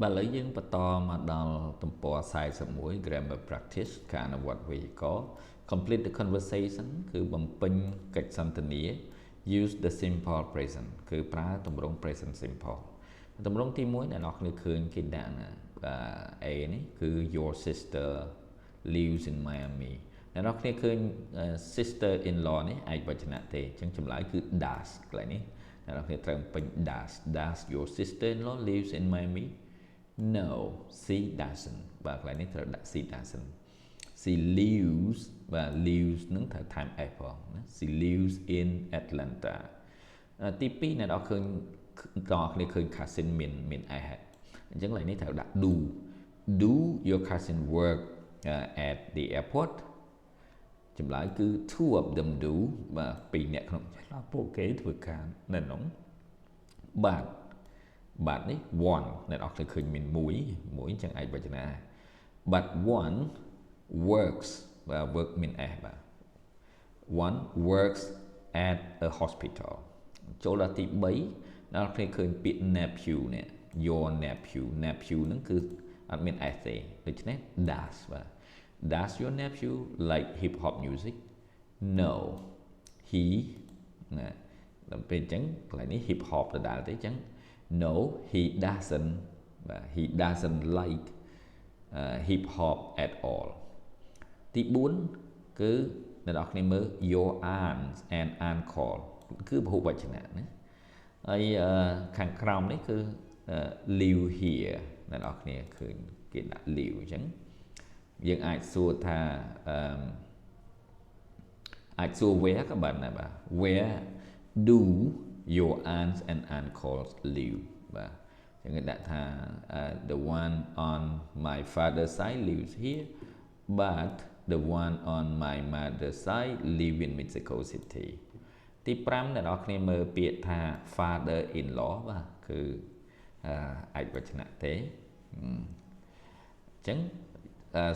បើឥឡូវយើងបន្តមកដល់ទំព័រ41 grammar practice ការអនុវត្តវេយ្យាករណ៍ complete the conversation គឺបំពេញកិច្ចសន្ទនា use the simple present គឺប្រើទម្រង់ present simple ទម្រង់ទី1អ្នកនរគ្នាឃើញគេដាក់ណាA នេះគឺ your sister lives in Miami អ្នកនរគ្នាឃើញ sister in law នេះឯកវចនៈទេអញ្ចឹងចម្លើយគឺ does កន្លែងនេះអ្នកនរគ្នាត្រូវបំពេញ does your sister in law lives in Miami No, she doesn't. បាទកន្លែងនេះត្រូវដាក់ she doesn't. She lives បាទ lives នឹងត្រូវថែម s ផងណា She lives in Atlanta. ទី2អ្នកនរឃើញគ្នាឃើញ cousin មាន s អញ្ចឹងកន្លែងនេះត្រូវដាក់ do. Do your cousin work at the airport? ចម្លើយគឺ two of them do បាទពីរអ្នកក្នុងពួកគេធ្វើការនៅក្នុងបាទនេះ one អ្នកនរគ្នាឃើញមានមួយអញ្ចឹងឯកវចនៈ but one works បាទ work មាន s បាទ one works at a hospital ចូលដល់ទី3អ្នកនរគ្នាឃើញពាក្យ nephew នេះ your nephew ហ្នឹងគឺអត់មាន s ទេដូច្នេះ does បាទ Does your nephew like hip hop music? No. He ណាដល់ពេលអញ្ចឹងកន្លែងនេះ hip hop ដដែលទេអញ្ចឹងNo, he doesn't. He doesn't like hip hop at all. ទី4គឺអ្នកនរគ្នាមើល your aunt and uncle គឺពហុវចនៈណាហើយខាងក្រោមនេះគឺ live here អ្នកនរគ្នាឃើញគេដាក់ live អញ្ចឹងយើងអាចសួរថាអាចសួរ where ក៏បានដែរបាទ where do your aunts and uncles live បាទអញ្ចឹងគេដាក់ថា the one on my father's side lives here but the one on my mother's side live in Mexico City ទី5អ្នកនរគ្នាមើលពាក្យថា father in law បាទគឺឯកវចនៈទេអញ្ចឹង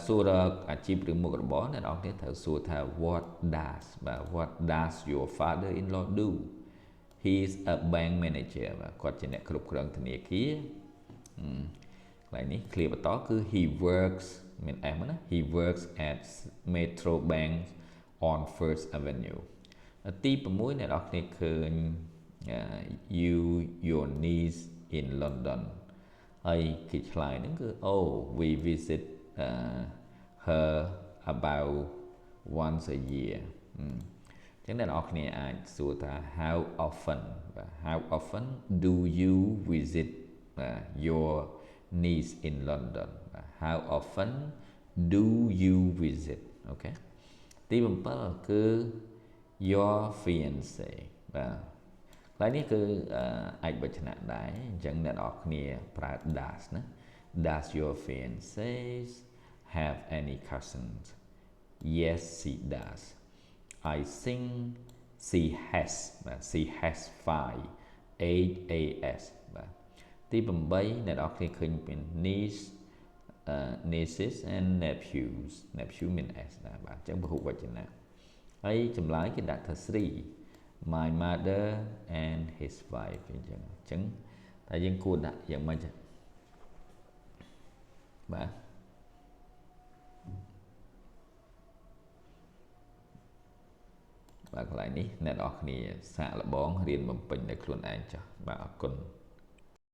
សួររកអាជីពឬមុខរបរអ្នកនរគ្នាត្រូវសួរថា what does បាទ what does your father in law do He is a bank manager បាទគាត់ជាអ្នកគ្រប់គ្រងធនាគារកន្លែងនេះ clear បន្តគឺ he works មាន s ណា he works at Metro Bank on First Avenue ទី6អ្នកនរគ្នាឃើញ your niece in London ហើយគេឆ្លើយហ្នឹងគឺ oh we visit her about once a year ចឹងអ្នកនរគ្នាអាចសួរថា how often បាទ how often do you visit your niece in London បាទ how often do you visit អូខេទី7គឺ your fiance បាទកន្លែងនេះគឺឯកវចនៈដែរអញ្ចឹងអ្នកនរគ្នាប្រើ does ណា Does your fiance have any cousins Yes she does I think she has 5 8 as បាទទី8អ្នកនរគ្នាឃើញមាន nieces and nephew មាន s ដែរបាទអញ្ចឹងពហុវចនៈហើយចម្លើយគេដាក់ថា 3 my mother and his wife អញ្ចឹងតែយើងគួរដាក់យ៉ាងម៉េចបាទបាទកន្លែងនេះអ្នកនរគ្នាសាកល្បងរៀនបំពេញដោយខ្លួនឯងចុះបាទអរគុណ